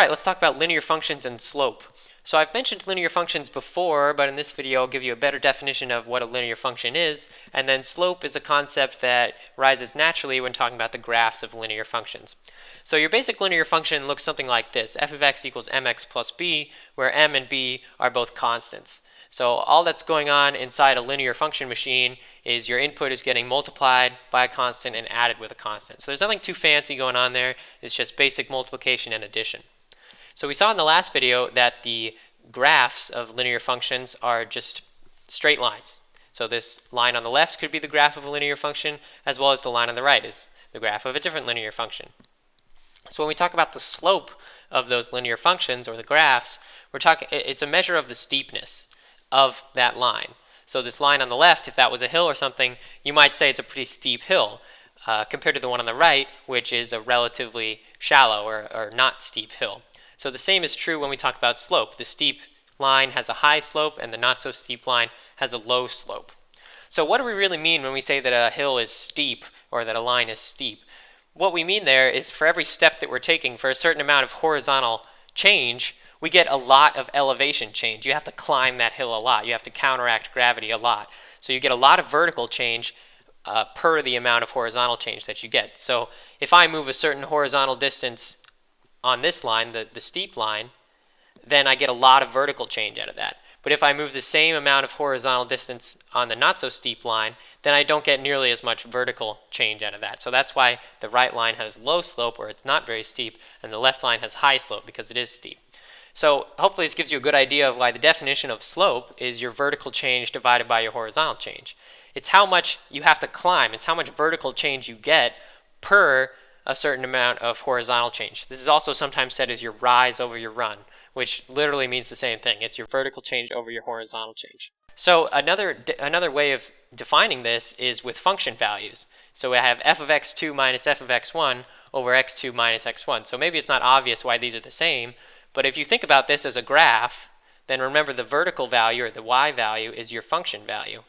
Alright, let's talk about linear functions and slope. So I've mentioned linear functions before, but in this video I'll give you a better definition of what a linear function is, and then slope is a concept that rises naturally when talking about the graphs of linear functions. So your basic linear function looks something like this: f of x equals mx plus b, where m and b are both constants. So all that's going on inside a linear function machine is your input is getting multiplied by a constant and added with a constant. So there's nothing too fancy going on there. It's just basic multiplication and addition. So we saw in the last video that the graphs of linear functions are just straight lines. So this line on the left could be the graph of a linear function, as well as the line on the right is the graph of a different linear function. So when we talk about the slope of those linear functions, or the graphs, it's a measure of the steepness of that line. So this line on the left, if that was a hill or something, you might say it's a pretty steep hill compared to the one on the right, which is a relatively shallow or not steep hill. So the same is true when we talk about slope. The steep line has a high slope and the not so steep line has a low slope. So what do we really mean when we say that a hill is steep or that a line is steep? What we mean there is for every step that we're taking, for a certain amount of horizontal change, we get a lot of elevation change. You have to climb that hill a lot. You have to counteract gravity a lot. So you get a lot of vertical change per the amount of horizontal change that you get. So if I move a certain horizontal distance on this line, the steep line, then I get a lot of vertical change out of that. But if I move the same amount of horizontal distance on the not so steep line, then I don't get nearly as much vertical change out of that. So that's why the right line has low slope, or it's not very steep, and the left line has high slope because it is steep. So hopefully this gives you a good idea of why the definition of slope is your vertical change divided by your horizontal change. It's how much you have to climb. It's how much vertical change you get per a certain amount of horizontal change. This is also sometimes said as your rise over your run, which literally means the same thing. It's your vertical change over your horizontal change. So another way of defining this is with function values. So we have f of x2 minus f of x1 over x2 minus x1. So maybe it's not obvious why these are the same, but if you think about this as a graph, then remember the vertical value, or the y value, is your function value.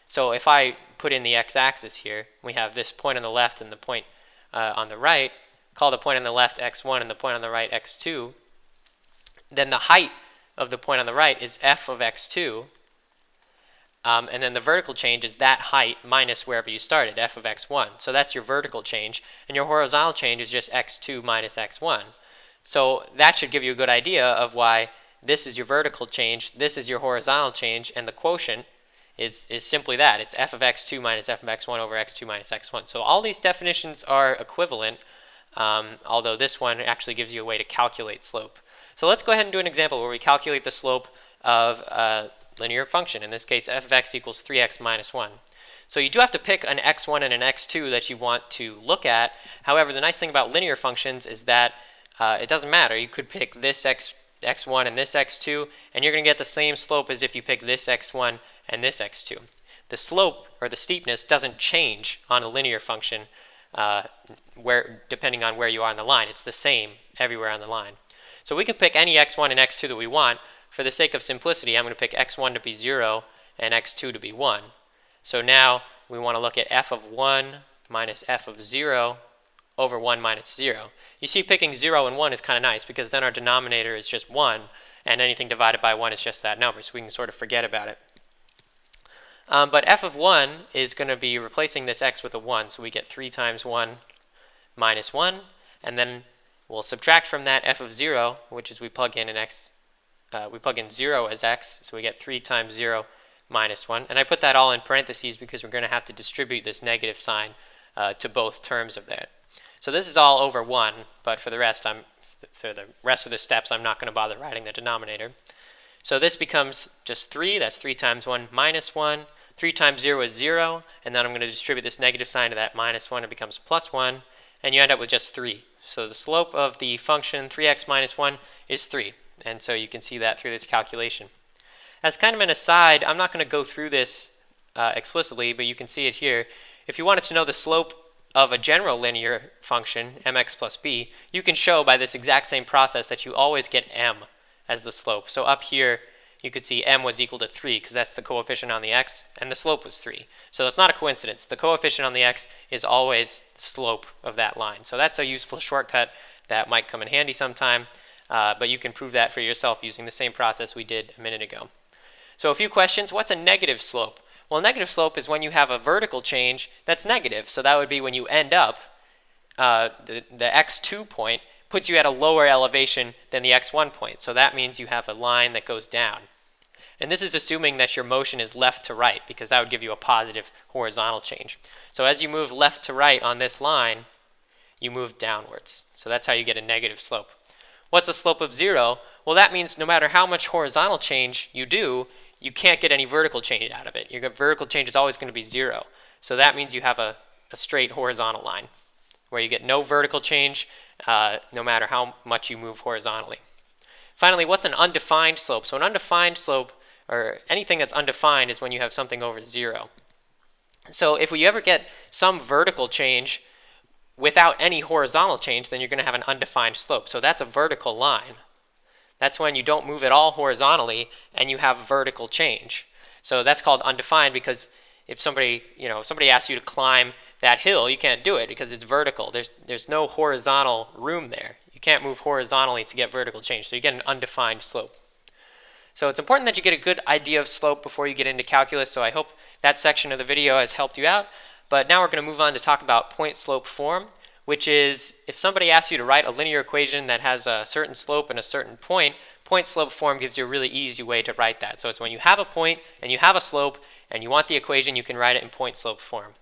So if I put in the x-axis here, we have this point on the left and the point on the right. Call the point on the left x1 and the point on the right x2. Then the height of the point on the right is f of x2. And then the vertical change is that height minus wherever you started, f of x1. So that's your vertical change. And your horizontal change is just x2 minus x1. So that should give you a good idea of why this is your vertical change, this is your horizontal change, and the quotient is simply that. It's f of x2 minus f of x1 over x2 minus x1. So all these definitions are equivalent, although this one actually gives you a way to calculate slope. So let's go ahead and do an example where we calculate the slope of a linear function. In this case, f of x equals 3x minus 1. So you do have to pick an x1 and an x2 that you want to look at. However, the nice thing about linear functions is that it doesn't matter. You could pick this x1 and this x2, and you're going to get the same slope as if you pick this x1 and this x2. The slope, or the steepness, doesn't change on a linear function depending on where you are on the line. It's the same everywhere on the line. So we can pick any x1 and x2 that we want. For the sake of simplicity, I'm going to pick x1 to be 0 and x2 to be 1. So now we want to look at f of 1 minus f of 0 over 1 minus 0. You see, picking 0 and 1 is kind of nice because then our denominator is just 1, and anything divided by 1 is just that number, so we can sort of forget about it. But f of 1 is going to be replacing this x with a 1, so we get 3 times 1 minus 1, and then we'll subtract from that f of 0, which is we plug in 0 as x, so we get 3 times 0 minus 1. And I put that all in parentheses because we're going to have to distribute this negative sign to both terms of that. So this is all over 1, but for the rest of the steps, I'm not going to bother writing the denominator. So this becomes just 3. That's 3 times 1 minus 1. 3 times 0 is 0, and then I'm going to distribute this negative sign to that minus 1. It becomes plus 1, and you end up with just 3. So the slope of the function 3x minus 1 is 3, and so you can see that through this calculation. As kind of an aside, I'm not going to go through this explicitly, but you can see it here. If you wanted to know the slope of a general linear function, mx plus b, you can show by this exact same process that you always get m as the slope. So up here, you could see m was equal to 3 because that's the coefficient on the x, and the slope was 3. So it's not a coincidence. The coefficient on the x is always the slope of that line. So that's a useful shortcut that might come in handy sometime, but you can prove that for yourself using the same process we did a minute ago. So a few questions. What's a negative slope? Well, a negative slope is when you have a vertical change that's negative. So that would be when you end up, the x2 point puts you at a lower elevation than the x1 point. So that means you have a line that goes down. And this is assuming that your motion is left to right, because that would give you a positive horizontal change. So as you move left to right on this line, you move downwards. So that's how you get a negative slope. What's a slope of 0? Well, that means no matter how much horizontal change you do, you can't get any vertical change out of it. Your vertical change is always going to be 0. So that means you have a straight horizontal line where you get no vertical change no matter how much you move horizontally. Finally, what's an undefined slope? So an undefined slope, or anything that's undefined, is when you have something over 0. So if we ever get some vertical change without any horizontal change, then you're going to have an undefined slope. So that's a vertical line. That's when you don't move at all horizontally and you have vertical change. So that's called undefined, because if somebody asks you to climb that hill, you can't do it because it's vertical. There's no horizontal room there. You can't move horizontally to get vertical change. So you get an undefined slope. So it's important that you get a good idea of slope before you get into calculus. So I hope that section of the video has helped you out. But now we're going to move on to talk about point slope form, which is if somebody asks you to write a linear equation that has a certain slope and a certain point, point slope form gives you a really easy way to write that. So it's when you have a point and you have a slope and you want the equation, you can write it in point slope form.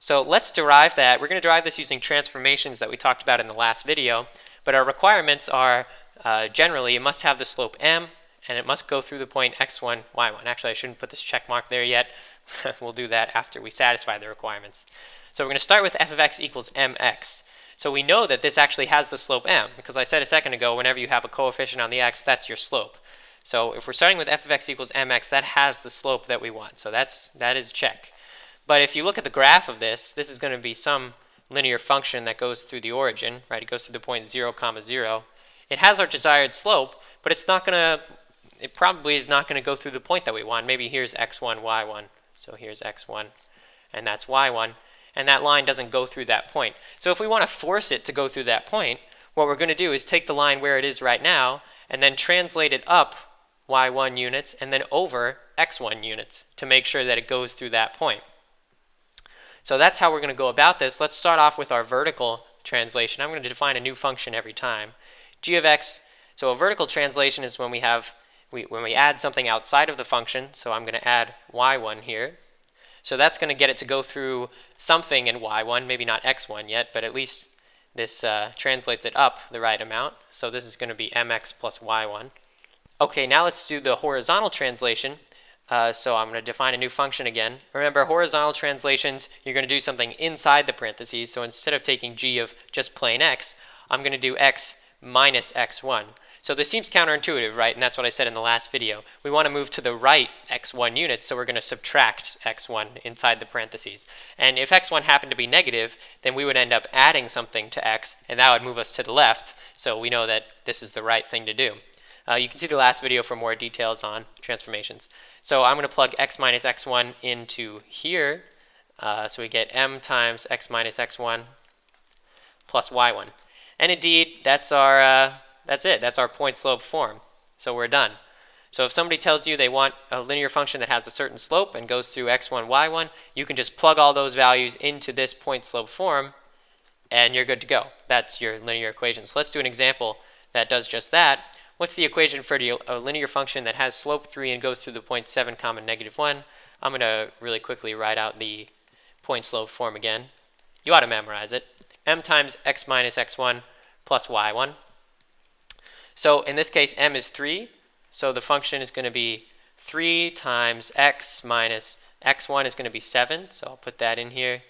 So let's derive that. We're going to derive this using transformations that we talked about in the last video. But our requirements are generally it must have the slope m, and it must go through the point x1, y1. Actually, I shouldn't put this check mark there yet. We'll do that after we satisfy the requirements. So we're going to start with f of x equals mx. So we know that this actually has the slope m, because I said a second ago, whenever you have a coefficient on the x, that's your slope. So if we're starting with f of x equals mx, that has the slope that we want. So that is check. But if you look at the graph of this is going to be some linear function that goes through the origin, right? It goes through the point 0, 0. It has our desired slope, but it probably is not going to go through the point that we want. Maybe here's x1, y1. So here's x1, and that's y1. And that line doesn't go through that point. So if we want to force it to go through that point, what we're going to do is take the line where it is right now and then translate it up y1 units and then over x1 units to make sure that it goes through that point. So that's how we're going to go about this. Let's start off with our vertical translation. I'm going to define a new function every time. G of x, so a vertical translation is when we add something outside of the function. So I'm going to add y1 here. So that's going to get it to go through something in y1, maybe not x1 yet, but at least this translates it up the right amount. So this is going to be mx plus y1. Okay, now let's do the horizontal translation. So I'm going to define a new function again. Remember, horizontal translations, you're going to do something inside the parentheses. So instead of taking g of just plain x, I'm going to do x minus x1. So this seems counterintuitive, right? And that's what I said in the last video. We want to move to the right x1 units, so we're going to subtract x1 inside the parentheses. And if x1 happened to be negative, then we would end up adding something to x, and that would move us to the left. So we know that this is the right thing to do. You can see the last video for more details on transformations. So I'm going to plug x minus x1 into here. So we get m times x minus x1 plus y1. And indeed, that's it. That's our point slope form. So we're done. So if somebody tells you they want a linear function that has a certain slope and goes through x1, y1, you can just plug all those values into this point slope form, and you're good to go. That's your linear equation. So let's do an example that does just that. What's the equation for a linear function that has slope 3 and goes through the point 7, negative 1? I'm going to really quickly write out the point slope form again. You ought to memorize it. M times x minus x1 plus y1. So in this case, m is 3. So the function is going to be 3 times x minus x1 is going to be 7. So I'll put that in here.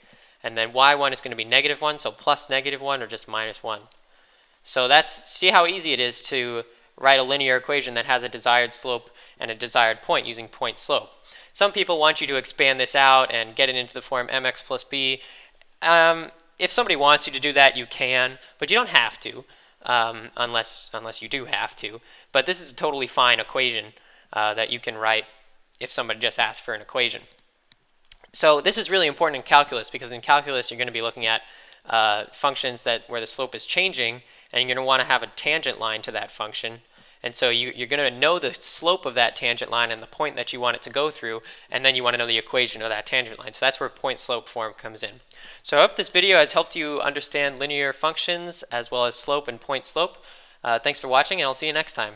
And then y1 is going to be negative 1. So plus negative 1 or just minus 1. So see how easy it is to write a linear equation that has a desired slope and a desired point using point slope. Some people want you to expand this out and get it into the form mx plus b. If somebody wants you to do that, you can, but you don't have to, unless you do have to. But this is a totally fine equation that you can write if somebody just asks for an equation. So this is really important in calculus, because in calculus you're going to be looking at functions where the slope is changing, and you're going to want to have a tangent line to that function. And so you're going to know the slope of that tangent line and the point that you want it to go through, and then you want to know the equation of that tangent line. So that's where point-slope form comes in. So I hope this video has helped you understand linear functions as well as slope and point-slope. Thanks for watching, and I'll see you next time.